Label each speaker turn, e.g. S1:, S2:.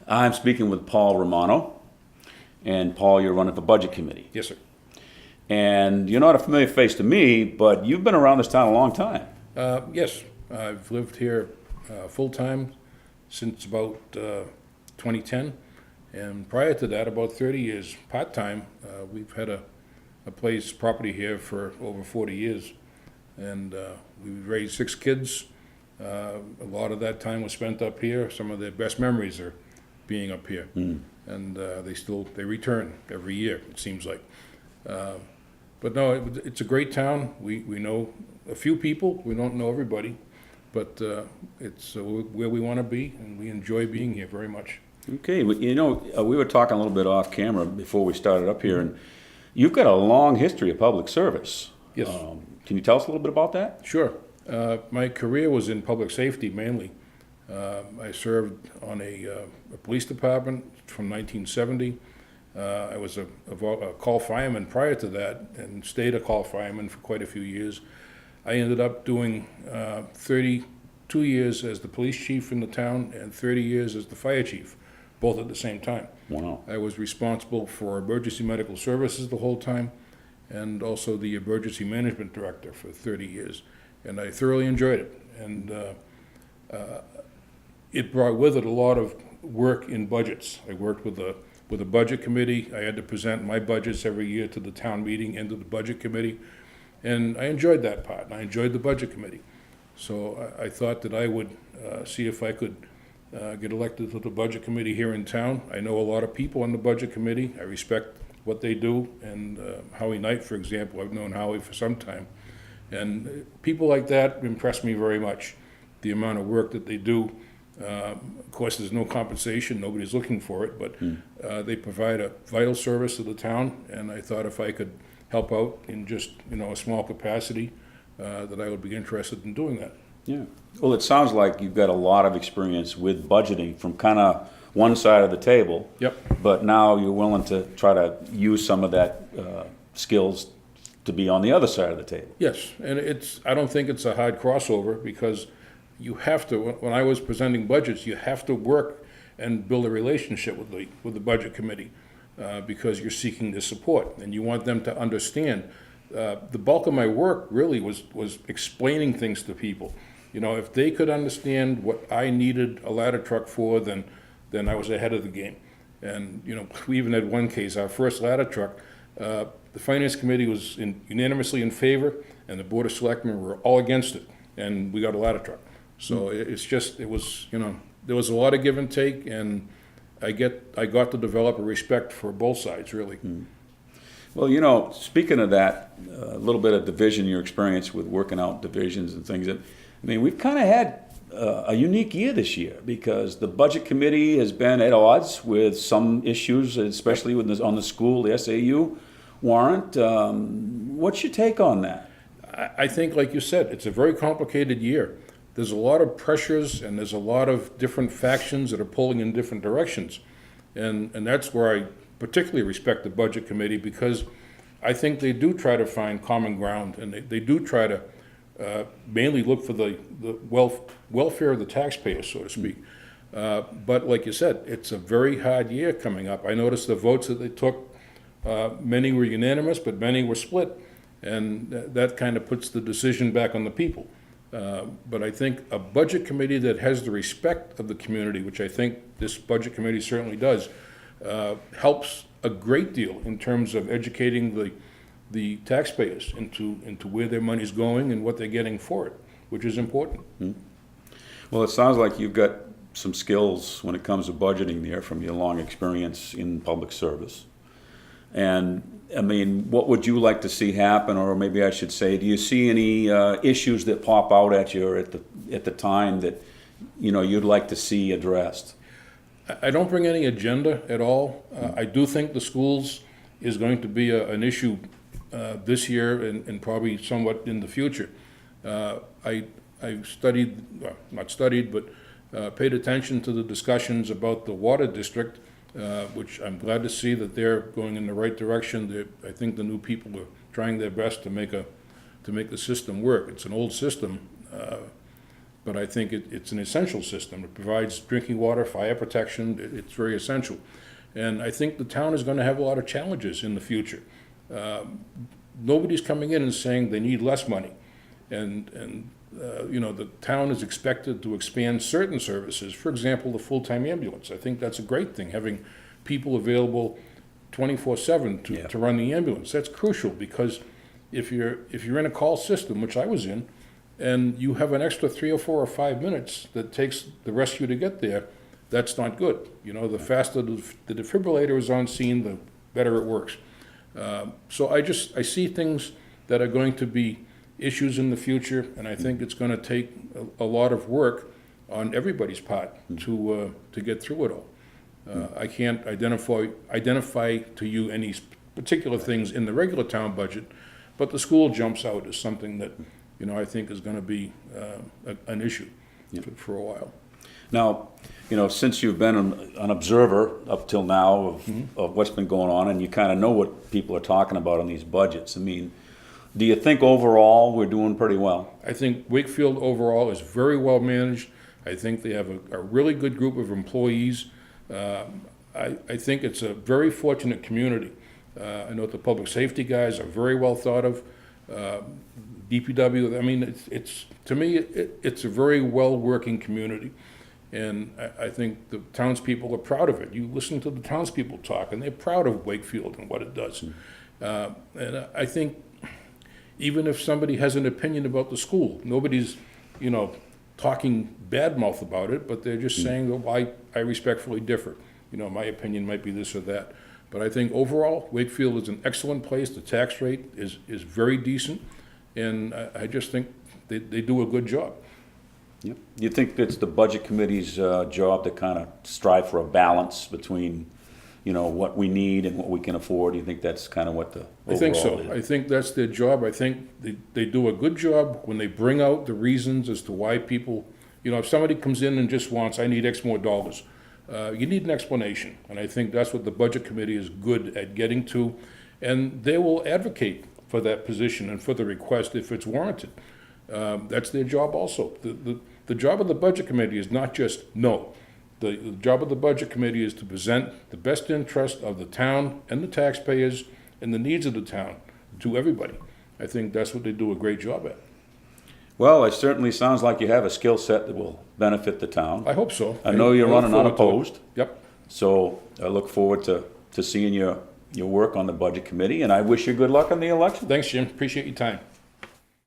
S1: I'm speaking with Paul Romano. And Paul, you're running the Budget Committee.
S2: Yes, sir.
S1: And you're not a familiar face to me, but you've been around this town a long time.
S2: Yes, I've lived here full-time since about 2010. And prior to that, about 30 years part-time. We've had a place, property here for over 40 years. And we've raised 6 kids. A lot of that time was spent up here. Some of their best memories are being up here. And they return every year, it seems like. But no, it's a great town. We know a few people. We don't know everybody, but it's where we want to be, and we enjoy being here very much.
S1: Okay, we were talking a little bit off camera before we started up here, and you've got a long history of public service.
S2: Yes.
S1: Can you tell us a little bit about that?
S2: Sure. My career was in public safety mainly. I served on a police department from 1970. I was a call fireman prior to that and stayed a call fireman for quite a few years. I ended up doing 32 years as the police chief in the town and 30 years as the fire chief, both at the same time.
S1: Wow.
S2: I was responsible for emergency medical services the whole time and also the emergency management director for 30 years. And I thoroughly enjoyed it. And it brought with it a lot of work in budgets. I worked with a budget committee. I had to present my budgets every year to the town meeting and to the budget committee. And I enjoyed that part, and I enjoyed the budget committee. So I thought that I would see if I could get elected to the budget committee here in town. I know a lot of people on the budget committee. I respect what they do. And Howie Knight, for example, I've known Howie for some time. And people like that impress me very much, the amount of work that they do. Of course, there's no compensation, nobody's looking for it, but they provide a vital service to the town, and I thought if I could help out in just, a small capacity, that I would be interested in doing that.
S1: Yeah. Well, it sounds like you've got a lot of experience with budgeting from kind of one side of the table.
S2: Yep.
S1: But now you're willing to try to use some of that skills to be on the other side of the table.
S2: Yes, and I don't think it's a hard crossover because you have to, when I was presenting budgets, you have to work and build a relationship with the budget committee because you're seeking their support and you want them to understand. The bulk of my work really was explaining things to people. If they could understand what I needed a ladder truck for, then I was ahead of the game. And, we even had one case, our first ladder truck, the Finance Committee was unanimously in favor, and the Board of Selectmen were all against it, and we got a ladder truck. So there was a lot of give and take, and I got to develop a respect for both sides, really.
S1: Well, speaking of that, a little bit of division, your experience with working out divisions and things, we've kind of had a unique year this year because the Budget Committee has been at odds with some issues, especially on the school, the SAU warrant. What's your take on that?
S2: I think, like you said, it's a very complicated year. There's a lot of pressures and there's a lot of different factions that are pulling in different directions. And that's where I particularly respect the Budget Committee because I think they do try to find common ground and they do try to mainly look for the welfare of the taxpayers, so to speak. But like you said, it's a very hard year coming up. I noticed the votes that they took, many were unanimous, but many were split. And that kind of puts the decision back on the people. But I think a budget committee that has the respect of the community, which I think this budget committee certainly does, helps a great deal in terms of educating the taxpayers into where their money's going and what they're getting for it, which is important.
S1: Well, it sounds like you've got some skills when it comes to budgeting there from your long experience in public service. And what would you like to see happen, or maybe I should say, do you see any issues that pop out at you at the time that you'd like to see addressed?
S2: I don't bring any agenda at all. I do think the schools is going to be an issue this year and probably somewhat in the future. I studied, well, not studied, but paid attention to the discussions about the water district, which I'm glad to see that they're going in the right direction. I think the new people are trying their best to make the system work. It's an old system, but I think it's an essential system. It provides drinking water, fire protection. It's very essential. And I think the town is going to have a lot of challenges in the future. Nobody's coming in and saying they need less money. And the town is expected to expand certain services. For example, the full-time ambulance. I think that's a great thing, having people available 24/7 to run the ambulance. That's crucial, because if you're in a call system, which I was in, and you have an extra 3 or 4 or 5 minutes that takes the rescue to get there, that's not good. The faster the defibrillator is on scene, the better it works. So I see things that are going to be issues in the future, and I think it's going to take a lot of work on everybody's part to get through it all. I can't identify to you any particular things in the regular town budget, but the school jumps out as something that I think is going to be an issue for a while.
S1: Now, since you've been an observer up till now of what's been going on, and you kind of know what people are talking about on these budgets, I mean, do you think overall we're doing pretty well?
S2: I think Wakefield overall is very well managed. I think they have a really good group of employees. I think it's a very fortunate community. I know the public safety guys are very well thought of. DPW, I mean, to me, it's a very well-working community. And I think the townspeople are proud of it. You listen to the townspeople talk, and they're proud of Wakefield and what it does. And I think even if somebody has an opinion about the school, nobody's, talking bad mouth about it, but they're just saying, well, I respectfully differ. My opinion might be this or that. But I think overall, Wakefield is an excellent place. The tax rate is very decent, and I just think they do a good job.
S1: Yep. You think it's the budget committee's job to kind of strive for a balance between, what we need and what we can afford? Do you think that's kind of what the overall
S2: I think so.
S1: is?
S2: I think that's their job. I think they do a good job when they bring out the reasons as to why people, if somebody comes in and just wants, I need X more dollars, you need an explanation. And I think that's what the budget committee is good at getting to. And they will advocate for that position and for the request if it's warranted. That's their job also. The job of the budget committee is not just no. The job of the budget committee is to present the best interest of the town and the taxpayers and the needs of the town to everybody. I think that's what they do a great job at.
S1: Well, it certainly sounds like you have a skill set that will benefit the town.
S2: I hope so.
S1: I know you're
S2: look
S1: running
S2: forward to it.
S1: unopposed.
S2: Yep.
S1: So I look forward to seeing your work on the budget committee, and I wish you good luck on the election.
S2: Thanks, Jim. Appreciate your time.